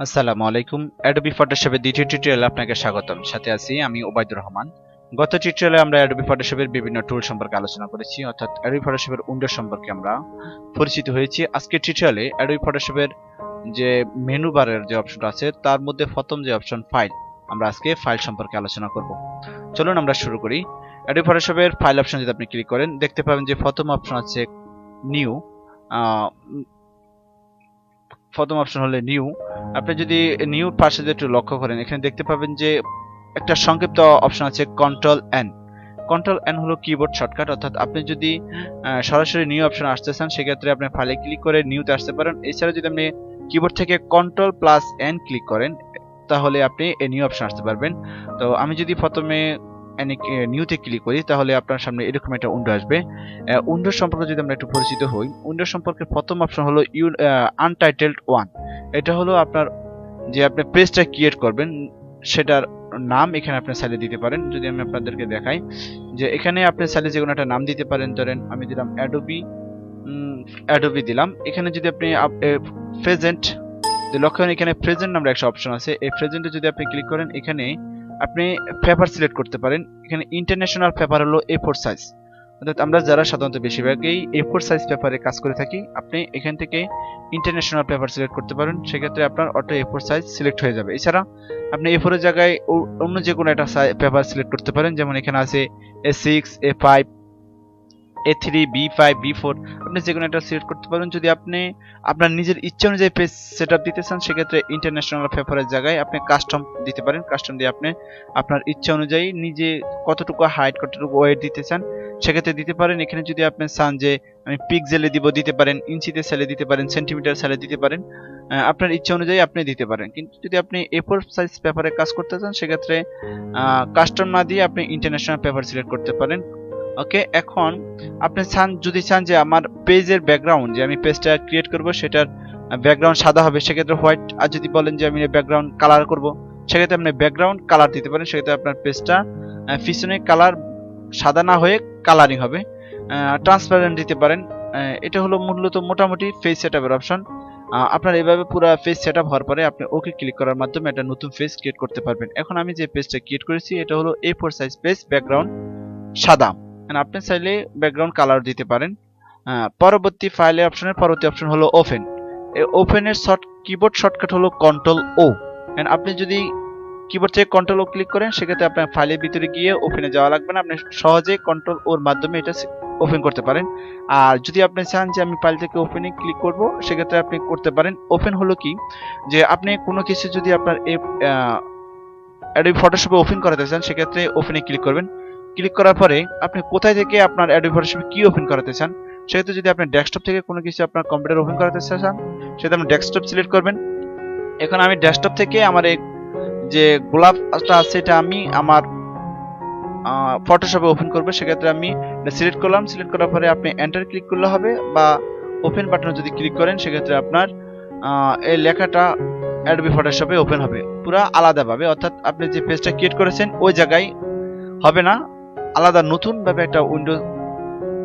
আসসালামু আলাইকুম। Adobe Photoshop এর দ্বিতীয় টিউটোরিয়ালে আপনাকে স্বাগতম। সাথে আছি আমি ওবায়দুর রহমান। গত টিউটোরিয়ালে আমরা Adobe Photoshop এর বিভিন্ন টুল সম্পর্কে আলোচনা করেছি, অর্থাৎ Adobe Photoshop এর উইন্ডো সম্পর্কে আমরা পরিচিত হয়েছি। আজকের টিউটোরিয়ালে Adobe Photoshop এর যে মেনু বারের যে অপশনটা আছে তার মধ্যে প্রথম যে অপশন ফাইল, আমরা আজকে ফাইল সম্পর্কে আলোচনা করব। চলুন আমরা শুরু করি। Adobe Photoshop এর ফাইল অপশন যদি আপনি ক্লিক করেন, দেখতে পাবেন যে প্রথম অপশন আছে নিউ। প্রথম অপশন হলো নিউ। আপনি যদি নিউ পাশে একটু লক্ষ্য করেন, এখানে দেখতে পাবেন যে একটা সংক্ষিপ্ত অপশন আছে কন্ট্রোল এন। কন্ট্রোল এন হলো কিবোর্ড শর্টকাট, অর্থাৎ আপনি যদি সরাসরি নিউ অপশন আসতে চান সেক্ষেত্রে আপনি ফাইলে ক্লিক করে নিউতে আসতে পারেন। এছাড়া যদি আপনি কিবোর্ড থেকে কন্ট্রোল প্লাস এন ক্লিক করেন তাহলে আপনি এই নিউ অপশন আসতে পারবেন। তো আমি যদি প্রথমে নিউতে ক্লিক করি তাহলে আপনার সামনে এরকম একটা উইন্ডো আসবে। উইন্ডোজ সম্পর্কে যদি আমরা একটু পরিচিত হই, উইন্ডোজ সম্পর্কে প্রথম অপশন হলো আনটাইটেলড ওয়ান। এটা হলো আপনার যে আপনি পেজটা ক্রিয়েট করবেন সেটার নাম এখানে আপনি চাইলে দিতে পারেন। যদি আমি আপনাদেরকে দেখাই যে এখানে আপনি চাইলে যে কোনো একটা নাম দিতে পারেন। ধরেন আমি দিলাম অ্যাডোবি দিলাম। এখানে যদি আপনি প্রেজেন্ট লক্ষ্য করেন, এখানে প্রেজেন্ট নামের একটা অপশন আছে। এই প্রেজেন্টে যদি আপনি ক্লিক করেন এখানে আপনি পেপার সিলেক্ট করতে পারেন। এখানে ইন্টারন্যাশনাল পেপার হলো A4 সাইজ, অর্থাৎ আমরা যারা সাধারণত বেশিরভাগই A4 সাইজ পেপারে কাজ করে থাকি, আপনি এখান থেকে ইন্টারন্যাশনাল পেপার সিলেক্ট করতে পারেন। সেক্ষেত্রে আপনার অটো A4 সাইজ সিলেক্ট হয়ে যাবে। এছাড়া আপনি A4 এর জায়গায় অন্য যে কোনো একটা পেপার সিলেক্ট করতে পারেন, যেমন এখানে আছে A6, A5, A3, B5, B4, আপনি যে কোনো একটা সিলেক্ট করতে পারেন। যদি আপনি আপনার নিজের ইচ্ছা অনুযায়ী পেজ সেটআপ দিতে চান সেক্ষেত্রে ইন্টারন্যাশনাল পেপারের জায়গায় আপনি কাস্টম দিতে পারেন। কাস্টম দিয়ে আপনি আপনার ইচ্ছা অনুযায়ী নিজে কতটুকু হাইট কতটুকু ওয়েট দিতে চান সেক্ষেত্রে দিতে পারেন। এখানে যদি আপনি চান যে আমি পিক্সেলে দিব দিতে পারেন, ইঞ্চিতে সেলে দিতে পারেন, সেন্টিমিটার সেলে দিতে পারেন, আপনার ইচ্ছা অনুযায়ী আপনি দিতে পারেন। কিন্তু যদি আপনি A4 সাইজ পেপারে কাজ করতে চান সেক্ষেত্রে কাস্টম না দিয়ে আপনি ইন্টারন্যাশনাল পেপার সিলেক্ট করতে পারেন। ওকে, এখন আপনি যদি চান যে আমার পেজের ব্যাকগ্রাউন্ড যে আমি পেজটা ক্রিয়েট করব সেটার ব্যাকগ্রাউন্ড সাদা হবে সেক্ষেত্রে হোয়াইট, আর যদি বলেন যে আমি ব্যাকগ্রাউন্ড কালার করব সেক্ষেত্রে আপনি ব্যাকগ্রাউন্ড কালার দিতে পারেন। সেক্ষেত্রে আপনার পেজটা পিছনে কালার সাদা না হয়ে কালারিং হবে। ট্রান্সপারেন্ট দিতে পারেন। এটা হলো মূলত মোটামুটি পেজ সেটআপের অপশন। আপনার এইভাবে পুরো পেজ সেটআপ হওয়ার পরে আপনি ওকে ক্লিক করার মাধ্যমে একটা নতুন পেজ ক্রিয়েট করতে পারবেন। এখন আমি যে পেজটা ক্রিয়েট করেছি এটা হলো A4 সাইজ পেজ, ব্যাকগ্রাউন্ড সাদা। আপনি চাইলে ব্যাকগ্রাউন্ড কালার দিতে পারেন। পরবর্তী ফাইলের অপশনের পরবর্তী অপশন হলো ওপেন। এই ওপেনের কিবোর্ড শর্টকাট হলো কন্ট্রোল ও। আপনি যদি কিবোর্ড থেকে কন্ট্রোল ও ক্লিক করেন সেক্ষেত্রে আপনার ফাইলের ভিতরে গিয়ে ওপেনে যাওয়া লাগবে না, আপনি সহজে কন্ট্রোল ওর মাধ্যমে এটা ওপেন করতে পারেন। আর যদি আপনি চান যে আমি ফাইল থেকে ওপেনে ক্লিক করব সেক্ষেত্রে আপনি করতে পারেন। ওপেন হলো কি যে আপনি কোনো কিছু যদি আপনার Adobe Photoshop ওপেন করাতে চান সেক্ষেত্রে ওপেনে ক্লিক করবেন। ক্লিক করার পরে আপনি কোথায় থেকে আপনার Adobe Photoshop কি ওপেন করাতে চান সেক্ষেত্রে যদি আপনি ডেস্কটপ থেকে কোনো কিছু আপনার কম্পিউটার ওপেন করাতে চান সেটা আপনি ডেস্কটপ সিলেক্ট করবেন। এখন আমি ডেস্কটপ থেকে আমার এই যে গোলাপটা আছে এটা আমি আমার ফটোশপে ওপেন করব। সেক্ষেত্রে আমি সিলেক্ট করলাম। সিলেক্ট করার পরে আপনি এন্টার ক্লিক করলে হবে, বা ওপেন বাটনে যদি ক্লিক করেন সেক্ষেত্রে আপনার এই লেখাটা Adobe Photoshop এ ওপেন হবে পুরো আলাদাভাবে, অর্থাৎ আপনি যে পেজটা ক্রিয়েট করেছেন ওই জায়গায় হবে না, আলাদা নতুন ভাবে একটা উইন্ডো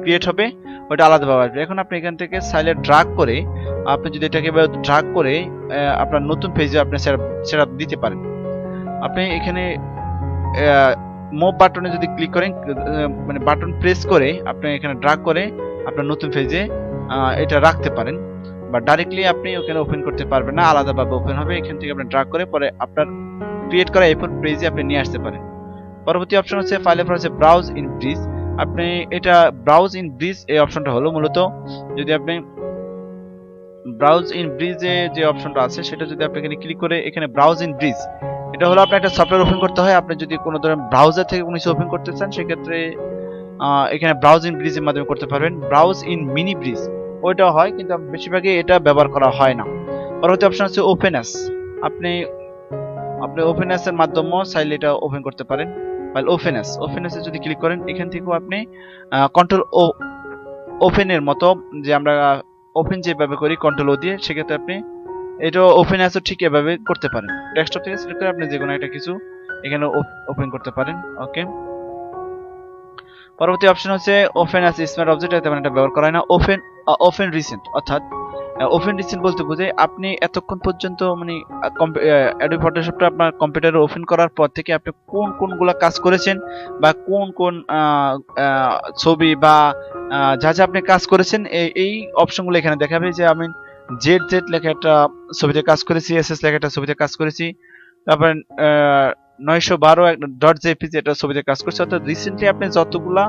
ক্রিয়েট হবে, ওটা আলাদাভাবে আসবে। এখন আপনি এখান থেকে সাইলে ড্রাগ করে আপনি যদি এটাকে ড্রাগ করে আপনার নতুন পেজে আপনি সেটআপ দিতে পারেন। আপনি এখানে মুভ বাটনে যদি ক্লিক করেন, মানে বাটন প্রেস করে আপনি এখানে ড্রাগ করে আপনার নতুন পেজে এটা রাখতে পারেন, বা ডাইরেক্টলি আপনি ওখানে ওপেন করতে পারবেন না, আলাদাভাবে ওপেন হবে। এখান থেকে আপনি ড্রাগ করে পরে আপনার ক্রিয়েট করা A4 পেজে আপনি নিয়ে আসতে পারেন। পরবর্তী অপশন হচ্ছে ফাইলের পর হচ্ছে ব্রাউজ ইন ব্রিজ। আপনি এটা ব্রাউজ ইন ব্রিজ এই অপশনটা হলো মূলত যদি আপনি ব্রাউজ ইন ব্রিজে যে অপশনটা আছে সেটা যদি আপনি এখানে ক্লিক করে এখানে ব্রাউজ ইন ব্রিজ, এটা হলো আপনার একটা সফটওয়্যার ওপেন করতে হয়। আপনি যদি কোনো ধরনের ব্রাউজার থেকে কোনো কিছু ওপেন করতে চান সেক্ষেত্রে এখানে ব্রাউজ ইন ব্রিজের মাধ্যমে করতে পারবেন। ব্রাউজ ইন মিনি ব্রিজ ওইটাও হয়, কিন্তু বেশিরভাগই এটা ব্যবহার করা হয় না। পরবর্তী অপশন হচ্ছে ওপেনএস। আপনি ওপেনএস এর মাধ্যমেও চাইলে এটা ওপেন করতে পারেন। ওপেনএস এ যদি ক্লিক করেন এখান থেকেও আপনি কন্ট্রোল ও ওপেনের মতো যে আমরা ওপেন যেভাবে করি কন্ট্রোল ও দিয়ে, সেক্ষেত্রে আপনি এটা ওপেনএসও ঠিক এভাবে করতে পারেন। ডেস্কটপ থেকে সিলেক্ট করে আপনি যে কোনো একটা কিছু এখানে ওপেন করতে পারেন। ওকে, পরবর্তী অপশন হচ্ছে ওপেন অ্যাজ স্মার্ট অবজেক্ট। এটা ব্যবহার করা হয় না। ওপেন রিসেন্ট, অর্থাৎ ওপেন রিসেন্ট বলতে বোঝায় আপনি এতক্ষণ পর্যন্ত মানে অ্যাডোবি ফটোশপটা আপনার কম্পিউটারে ওপেন করার পর থেকে আপনি কোন কোনগুলো কাজ করেছেন বা কোন কোন ছবি বা যা যা আপনি কাজ করেছেন এই অপশনগুলো এখানে দেখাবে যে আমি জেড জেড লেখা একটা ছবিতে কাজ করেছি, এসএস লেখা একটা ছবিতে কাজ করেছি, তারপর 912.jpg এটা ছবিতে কাজ করছে। অর্থাৎ রিসেন্টলি আপনি যতগুলা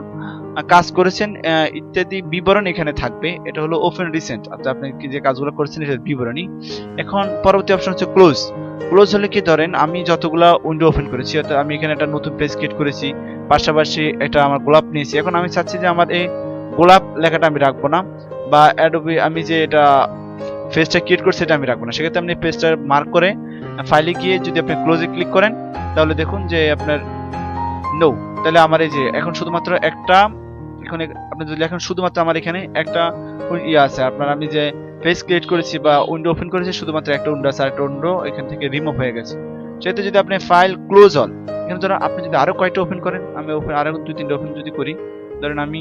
কাজ করেছেন ইত্যাদি বিবরণ এখানে থাকবে। এটা হলো ওপেন রিসেন্ট, অর্থাৎ আপনি কি যে কাজগুলো করেছেন এটার বিবরণী। এখন পরবর্তী অপশন হচ্ছে ক্লোজ। ক্লোজ হলে কি ধরেন আমি যতগুলা উইন্ডো ওপেন করেছি, অর্থাৎ আমি এখানে একটা নতুন পেজ ক্রিয়েট করেছি, পাশাপাশি এটা আমার গোলাপ নিয়েছি। এখন আমি চাচ্ছি যে আমার এই গোলাপ লেখাটা আমি রাখবো না, বা অ্যাডোবি আমি যে এটা পেজটা ক্রিয়েট করছি এটা আমি রাখবো না। সেক্ষেত্রে আপনি পেজটা মার্ক করে ফাইলে গিয়ে যদি আপনি ক্লোজে ক্লিক করেন তাহলে দেখুন যে আপনার নো, তাহলে আমার এই যে এখন শুধুমাত্র একটা, এখানে আপনি যদি এখন শুধুমাত্র আমার এখানে একটা আছে আপনার, আমি যে পেজ ক্রিয়েট করেছি বা উইন্ডো ওপেন করেছি শুধুমাত্র একটা উইন্ডো আছে, আর একটা উইন্ডো এখান থেকে রিমুভ হয়ে গেছে। সেক্ষেত্রে যদি আপনি ফাইল ক্লোজ অল, এখানে ধরুন আপনি যদি আরো কয়েকটা ওপেন করেন, আমি ওপেন আরো 2-3টা ওপেন যদি করি, ধরেন আমি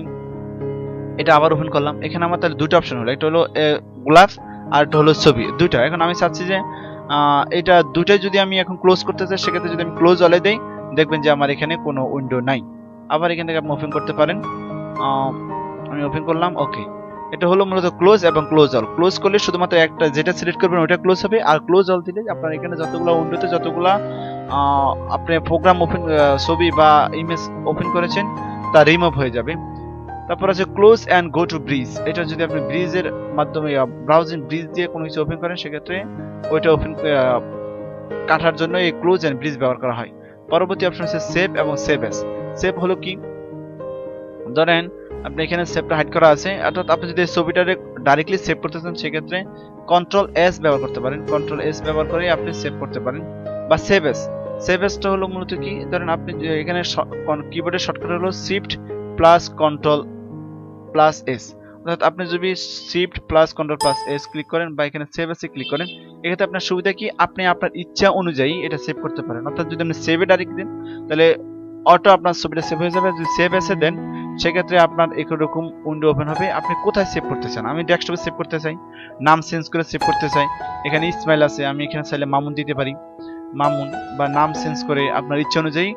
এটা আবার ওপেন করলাম, এখানে আমার তাহলে দুটো অপশন হলো, একটা হলো গোলাপ আর একটা হলো ছবি, দুইটা। এখন আমি চাচ্ছি যে এটা দুটাই যদি আমি এখন ক্লোজ করতে চাই, সেক্ষেত্রে যদি আমি ক্লোজ অলে দেই দেখবেন যে আমার এখানে কোনো উইন্ডো নাই। আবার এখান থেকে আপনি ওপেন করতে পারেন, আমি ওপেন করলাম, ওকে। এটা হলো মূলত ক্লোজ এবং ক্লোজ অল। ক্লোজ করলে শুধুমাত্র একটা যেটা সিলেক্ট করবেন ওটা ক্লোজ হবে, আর ক্লোজ অল দিলে আপনার এখানে যতগুলো উইন্ডোতে যতগুলো আপনি প্রোগ্রাম ওপেন ছবি বা ইমেজ ওপেন করেছেন তা রিমুভ হয়ে যাবে। তারপর আছে close and go to bridge. এটা যদি আপনি ব্রিজের মাধ্যমে ব্রাউজিং ব্রিজ দিয়ে কোনো কিছু ওপেন করেন, সেক্ষেত্রে ওইটা ওপেন কাটার জন্য এই ক্লোজ অ্যান্ড ব্রিজ ব্যবহার করা হয়। পরবর্তী অপশন আছে সেভ এবং সেভ এস। সেভ হলো কি, ধরেন আপনি এখানে সেভটা হাইড করা আছে, অর্থাৎ আপনি যদি ছবিটারে ডাইরেক্টলি সেভ করতে চান সেক্ষেত্রে কন্ট্রোল এস ব্যবহার করতে পারেন, কন্ট্রোল এস ব্যবহার করে আপনি সেভ করতে পারেন। বা সেভ এস, সেভ এসটা হলো মূলত কি, ধরেন আপনি এখানে কিবোর্ডের শর্টকাট হলো shift plus control plus S, অর্থাৎ আপনি যদি shift plus control plus S click করেন বা এখানে সেভ এসে ক্লিক করেন, এক্ষেত্রে আপনার সুবিধা কি আপনি আপনার ইচ্ছা অনুযায়ী এটা সেভ করতে পারেন। অর্থাৎ যদি আপনি সেভে ডাইরেক্ট দেন তাহলে অটো আপনার ছবিটা সেভ হয়ে যাবে, যদি সেভ এসে দেন সেক্ষেত্রে আপনার এরকম উইন্ডো ওপেন হবে। আপনি কোথায় সেভ করতে চান, আমি ডেস্কটপে সেভ করতে চাই, নাম চেঞ্জ করে সেভ করতে চাই, এখানে ইসমাইল আছে, আমি এখানে চাইলে মামুন দিতে পারি, মামুন, বা নাম চেঞ্জ করে আপনার ইচ্ছা অনুযায়ী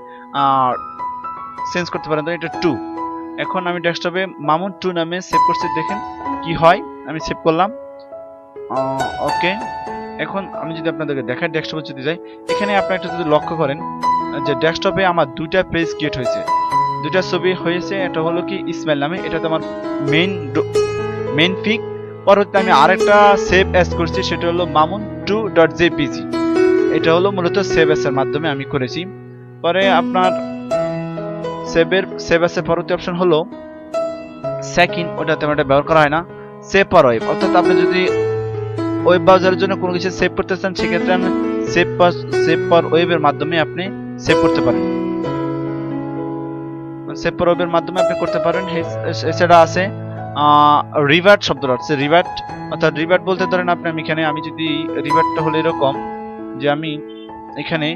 চেঞ্জ করতে পারেন। এটা 2, এখন আমি ডেস্কটপে মামুন 2 নামে সেভ করছি, দেখেন কি হয়। আমি সেভ করলাম, ওকে। এখন আমি যদি আপনাদেরকে দেখাই ডেস্কটপে যদি যাই, এখানে আপনি একটা যদি লক্ষ্য করেন যে ডেস্কটপে আমার দুইটা পেজ ক্রিয়েট হয়েছে, দুইটা ছবি হয়েছে। এটা হলো কি ইসমাইল নামে, এটা তো আমার মেইন পিক। পরবর্তীতে আমি আরেকটা সেভ অ্যাজ করছি, সেটা হলো mamun2.jpg। এটা হলো মূলত সেভ অ্যাজ এর মাধ্যমে আমি করেছি। পরে আপনার সেভ অ্যাজ এর পরবর্তী অপশন হলো সেকেন্ড, ওটা তেমন একটা ব্যবহার করা হয় না, সেভ ফর ওয়েব। অর্থাৎ আপনি যদি ওয়েব ব্রাউজারের জন্য কোনো কিছু সেভ করতে চান সেক্ষেত্রে আপনি সেভ ফর ওয়েবের মাধ্যমে আপনি সেভ করতে পারেন, সেভ ফর ওয়েবের মাধ্যমে আপনি করতে পারেন। এছাড়া আছে রিভার্ট শব্দটা হচ্ছে রিভার্ট, অর্থাৎ রিভার্ট বলতে ধরেন আপনি আমি যদি রিভার্টটা হলো এরকম যে আমি এখানে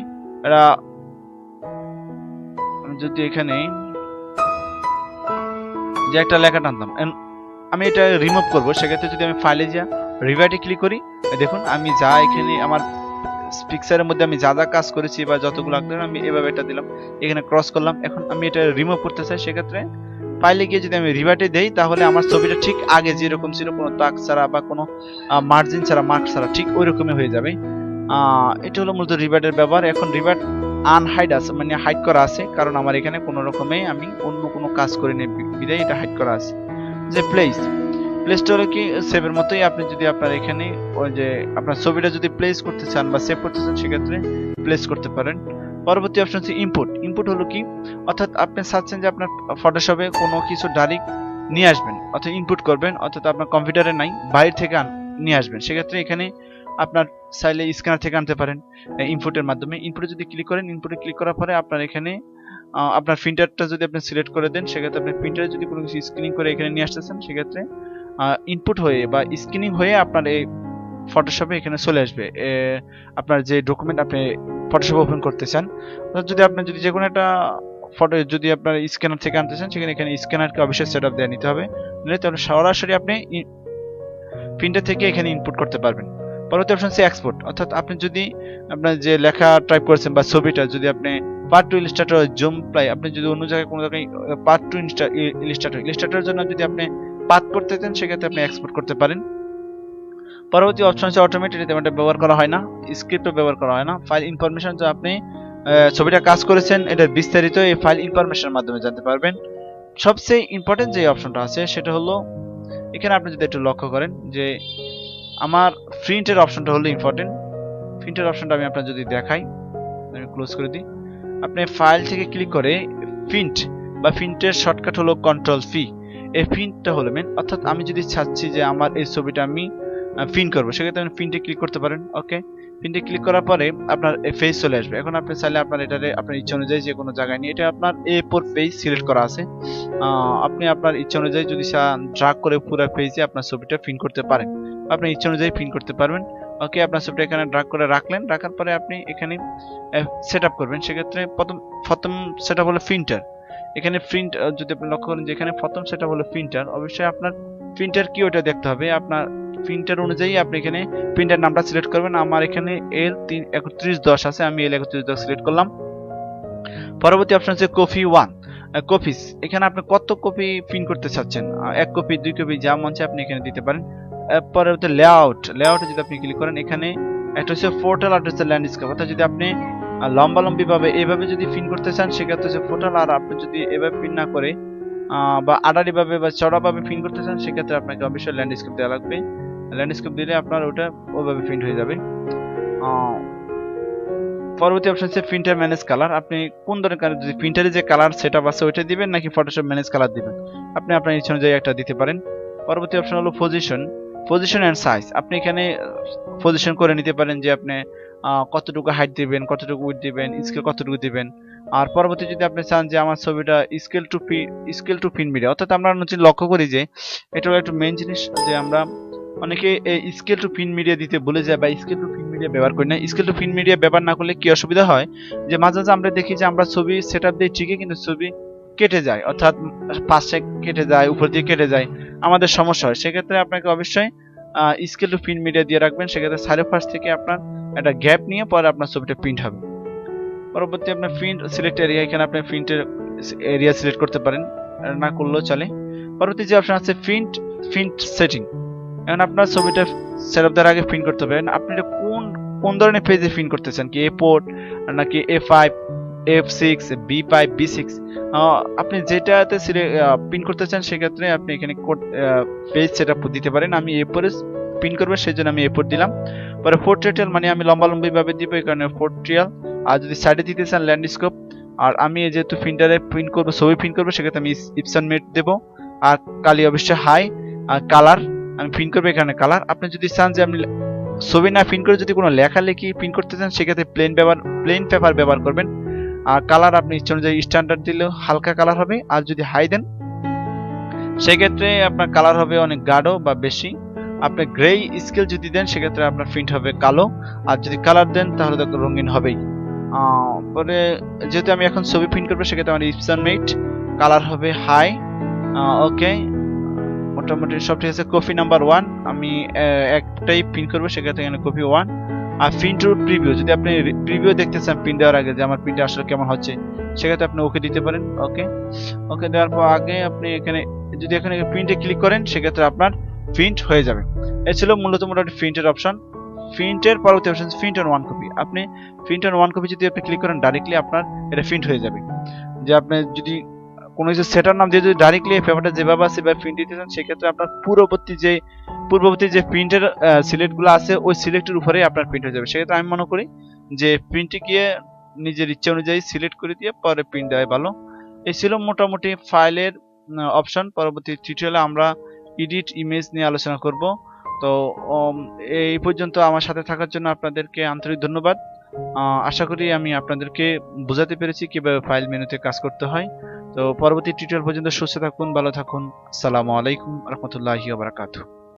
যদি এখানে যে একটা লেখা টানতাম, আমি এটা রিমুভ করব, সেক্ষেত্রে যদি আমি ফাইলে যা রিভার্টে ক্লিক করি, দেখুন আমি যা এখানে আমার পিকচারের মধ্যে আমি যা যা কাজ করেছি বা যতগুলো আঁকলাম আমি এভাবে এটা দিলাম, এখানে ক্রস করলাম। এখন আমি এটা রিমুভ করতে চাই, সেক্ষেত্রে ফাইলে গিয়ে যদি আমি রিভার্টে দেই তাহলে আমার ছবিটা ঠিক আগে যেরকম ছিল, কোনো দাগ ছাড়া বা কোনো মার্জিন ছাড়া মার্ক ছাড়া ঠিক ওই রকমই হয়ে যাবে। এটা হলো মূলত রিভার্টের ব্যবহার। এখন রিভার্ট আনহাইড আছে, মানে হাইড করা আছে, কারণ আমার এখানে কোনো রকমে আমি অন্য কোনো কাজ করি না বিধায় এটা হাইড করা আছে। যে প্লেসটা হলো কি সেভের মতোই, আপনি যদি আপনার এখানে ওই যে আপনার ছবিটা যদি প্লেস করতে চান বা সেভ করতে চান সেক্ষেত্রে প্লেস করতে পারেন। পরবর্তী অপশন হচ্ছে ইনপুট হলো কি, অর্থাৎ আপনি চাচ্ছেন যে আপনার ফটোশপে কোনো কিছু ডাইরেক্ট নিয়ে আসবেন, অর্থাৎ ইনপুট করবেন, অর্থাৎ আপনার কম্পিউটারে নাই বাইরে থেকে নিয়ে আসবেন, সেক্ষেত্রে এখানে আপনার চাইলে স্ক্যানার থেকে আনতে পারেন ইনপুটের মাধ্যমে। ইনপুটে যদি ক্লিক করেন, ইনপুটে ক্লিক করার পরে আপনার এখানে আপনার প্রিন্টারটা যদি আপনি সিলেক্ট করে দেন, সেক্ষেত্রে আপনি প্রিন্টারে যদি কোনো কিছু স্ক্যানিং করে এখানে নিয়ে আসতেছেন, সেক্ষেত্রে ইনপুট হয়ে বা স্ক্যানিং হয়ে আপনার এই ফটোশপে এখানে চলে আসবে আপনার যে ডকুমেন্ট আপনি ফটোশপে ওপেন করতে চান। যদি আপনি যে কোনো একটা ফটো যদি আপনার স্ক্যানার থেকে আনতে চান, সেখানে এখানে স্ক্যানারকে অবশ্যই সেটআপ দিয়ে নিতে হবে, নিলে তাহলে সরাসরি আপনি প্রিন্টার থেকে এখানে ইনপুট করতে পারবেন। পরবর্তী অপশন হচ্ছে এক্সপোর্ট, অর্থাৎ আপনি যদি আপনার যে লেখা টাইপ করেছেন বা ছবিটা যদি আপনি পার্ট টু ইলাস্ট্রেটর জুম প্লাই আপনি যদি অন্য জায়গায় কোনো জায়গায় পার্ট টু ইলাস্ট্রেটরের জন্য যদি আপনি পাথ করতে চান সেক্ষেত্রে আপনি এক্সপোর্ট করতে পারেন। পরবর্তী অপশন হচ্ছে অটোমেটেড, এটা ব্যবহার করা হয় না, স্ক্রিপ্টও ব্যবহার করা হয় না। ফাইল ইনফরমেশন, যে আপনি ছবিটা কাজ করেছেন এটার বিস্তারিত এই ফাইল ইনফরমেশনের মাধ্যমে জানতে পারবেন। সবচেয়ে ইম্পর্টেন্ট যে অপশনটা আছে সেটা হলো এখানে আপনি যদি একটু লক্ষ্য করেন যে আমার প্রিন্টের অপশনটা হলো ইম্পর্টেন্ট। প্রিন্টের অপশনটা আমি আপনার যদি দেখাই, আমি ক্লোজ করে দিই। আপনি ফাইল থেকে ক্লিক করে প্রিন্ট বা প্রিন্টের শর্টকাট হলো কন্ট্রোল পি। এই প্রিন্টটা হলো মেন, অর্থাৎ আমি যদি চাচ্ছি যে আমার এই ছবিটা আমি প্রিন্ট করবো সেক্ষেত্রে আপনি প্রিন্টে ক্লিক করতে পারেন। ওকে, প্রিন্টে ক্লিক করার পরে আপনার পেজ চলে আসবে। এখন আপনি চাইলে আপনার এটারে আপনার ইচ্ছা অনুযায়ী যে কোনো জায়গায় নিয়ে, এটা আপনার A4 পেজ সিলেক্ট করা আছে, আপনি আপনার ইচ্ছা অনুযায়ী যদি ড্রাগ করে পুরো পেজে আপনার ছবিটা প্রিন্ট করতে পারেন, আপনার ইচ্ছা অনুযায়ী প্রিন্ট করতে পারবেন। ওকে, আপনার ছবিটা এখানে ড্রাগ করে রাখলেন, রাখার পরে আপনি এখানে সেটআপ করবেন। সেক্ষেত্রে প্রথম সেটআপ হলো প্রিন্টার। এখানে প্রিন্ট যদি আপনি লক্ষ্য করেন যে এখানে প্রথম সেটআপ হলো প্রিন্টার, অবশ্যই আপনার প্রিন্টার কি ওটা দেখতে হবে। আপনার প্রিন্টার অনুযায়ী আপনি এখানে প্রিন্টার নামটা সিলেক্ট করবেন। আমার এখানে L3110 আছে, আমি L3110 সিলেক্ট করলাম। পরবর্তী অপশন হচ্ছে কপি 1 কপিস। এখানে আপনি কত কপি প্রিন্ট করতে চাচ্ছেন, 1 কপি 2 কপি যা মন চায় আপনি এখানে দিতে পারেন। পরবর্তী লেআউটে যদি আপনি ক্লিক করেন, এখানে একটা হচ্ছে পোর্টাল আর হচ্ছে ল্যান্ডস্কেপ, অর্থাৎ যদি আপনি লম্বালম্বি ভাবে এইভাবে যদি প্রিন্ট করতে চান সেক্ষেত্রে হচ্ছে পোর্টাল, আর আপনি যদি এভাবে প্রিন্ট না করে বা আড়াআড়ি ভাবে বা চড়া ভাবে প্রিন্ট করতে চান সেক্ষেত্রে আপনাকে অবশ্যই ল্যান্ডস্কেপ দেওয়া লাগবে। ল্যান্ডস্কেপ দিলে আপনার ওটা ওইভাবে প্রিন্ট হয়ে যাবে। পরবর্তী অপশন হচ্ছে প্রিন্টার ম্যানেজ কালার। আপনি কোন ধরনের কালার, যদি প্রিন্টারে যে কালার সেটআপ আছে ওইটা দিবেন নাকি ফটোশপ ম্যানেজ কালার দিবেন, আপনি আপনার ইচ্ছা অনুযায়ী একটা দিতে পারেন। পরবর্তী অপশন হলো পজিশন এন্ড সাইজ। আপনি এখানে পজিশন করে নিতে পারেন যে আপনি কতটুকু হাইট দিবেন, কতটুকু উইডথ দিবেন, স্কেল কতটুকু দিবেন। আর পরবর্তী যদি আপনি চান যে আমার ছবিটা স্কেল টু প্রিন্ট মিডিয়া, অর্থাৎ আমরা হচ্ছে লক্ষ্য করি যে এটা হলো একটা মেইন জিনিস যে আমরা অনেকে স্কেল টু প্রিন্ট মিডিয়া দিতে ভুলে যায় বা স্কেল টু প্রিন্ট মিডিয়া ব্যবহার করি না। স্কেল টু প্রিন্ট মিডিয়া ব্যবহার না করলে কি অসুবিধা হয় যে মাঝে মাঝে আমরা দেখি যে আমরা ছবি সেটআপ দিই ঠিকই কিন্তু ছবি কেটে যায়, অর্থাৎ পাশে কেটে যায়, উপর দিয়ে কেটে যায়, আমাদের সমস্যা হয়। সেক্ষেত্রে আপনাকে অবশ্যই স্কেল টু প্রিন্ট মিডিয়া দিয়ে রাখবেন। সেক্ষেত্রে চারিপাশ থেকে আপনার একটা গ্যাপ নিয়ে পরে আপনার ছবিটা প্রিন্ট হবে। পরবর্তী আপনার প্রিন্ট সিলেক্ট এরিয়া, এখানে আপনি প্রিন্টের এরিয়া সিলেক্ট করতে পারেন, না করলেও চলে। পরবর্তী যে অপশন আছে প্রিন্ট সেটিং, এখন আপনার ছবিটা সেটআপ দেওয়ার আগে প্রিন্ট করতে পারেন। আপনি এটা কোন ধরনের পেজে প্রিন্ট করতে চান, কি A4 নাকি A5 F6 B5 B6, আপনি যেটাতে প্রিন্ট করতে চান সেক্ষেত্রে আপনি এখানে পেজ সেটআপ দিতে পারেন। আমি A4 এ প্রিন্ট করবো সেই জন্য আমি A4 দিলাম। পরে পোর্ট্রেটাল মানে আমি লম্বালম্বি ভাবে দিব, এই কারণে পোর্ট্রিয়াল। আর যদি সাইডে দিতে চান ল্যান্ডস্কেপ। আর আমি যেহেতু প্রিন্টারে প্রিন্ট করবো, ছবি প্রিন্ট করবো, সেক্ষেত্রে আমি ইপসন মেট দেবো। আর কালি অবশ্যই হাই, আর কালার আমি প্রিন্ট করবো এখানে কালার। আপনি যদি চান যে আপনি ছবি না প্রিন্ট করে যদি কোনো লেখালেখি প্রিন্ট করতে চান সেক্ষেত্রে প্লেন পেপার ব্যবহার করবেন। আর কালার আপনি ইচ্ছা অনুযায়ী স্ট্যান্ডার্ড দিলেও হালকা কালার হবে, আর যদি হাই দেন সেক্ষেত্রে আপনার কালার হবে অনেক গাঢ় বা বেশি। আপনি গ্রে স্কেল যদি দেন সেক্ষেত্রে আপনার প্রিন্ট হবে কালো, আর যদি কালার দেন তাহলে তো রঙিন হবেই। পরে যেহেতু আমি এখন ছবি প্রিন্ট করবো সেক্ষেত্রে আমার ইপসন মেট, কালার হবে হাই। ওকে, মোটামুটি সব ঠিক আছে। কপি নাম্বার 1 আমি একটাই প্রিন্ট করবো, সেক্ষেত্রে এখানে কপি 1। আর প্রিন্ট টু প্রিভিউ, যদি আপনি প্রিভিউ দেখতে চান প্রিন্ট দেওয়ার আগে যে আমার প্রিন্ট আসলে কেমন হচ্ছে সেক্ষেত্রে আপনি ওকে দিতে পারেন। ওকে দেওয়ার পর আগে আপনি এখানে যদি এখানে প্রিন্টে ক্লিক করেন সেক্ষেত্রে আপনার প্রিন্ট হয়ে যাবে। এই ছিল মূলত মোটামুটি প্রিন্টের অপশন। প্রিন্টের পরবর্তী অপশন প্রিন্ট অন 1 কপি। আপনি প্রিন্ট অন 1 কপি যদি আপনি ক্লিক করেন ডাইরেক্টলি আপনার এটা প্রিন্ট হয়ে যাবে। যে আপনি যদি কোনো কিছু সেটার নাম দিয়ে যদি ডাইরেক্টলি পেপারটা যেভাবে আছে সেভাবে প্রিন্ট দিতে চান সেক্ষেত্রে আপনার পূর্ববর্তী যে প্রিন্টের সিলেক্টগুলো আছে ওই সিলেক্টের উপরেই আপনার প্রিন্ট হয়ে যাবে। সেক্ষেত্রে আমি মনে করি যে প্রিন্টে গিয়ে নিজের ইচ্ছা অনুযায়ী সিলেক্ট করে দিয়ে পরে প্রিন্ট দেওয়া ভালো। এই ছিল মোটামুটি ফাইলের অপশন। পরবর্তী টিউটোরিয়ালে আমরা এডিট ইমেজ নিয়ে আলোচনা করব। তো এই পর্যন্ত আমার সাথে থাকার জন্য আপনাদেরকে আন্তরিক ধন্যবাদ। আশা করি আমি আপনাদেরকে বোঝাতে পেরেছি কিভাবে ফাইল মেনুতে কাজ করতে হয়। তো পরবর্তী টিউটোরিয়াল পর্যন্ত সুস্থ থাকুন, ভালো থাকুন। আসসালামু আলাইকুম রহমতুল্লাহি ওয়া বারাকাতুহু।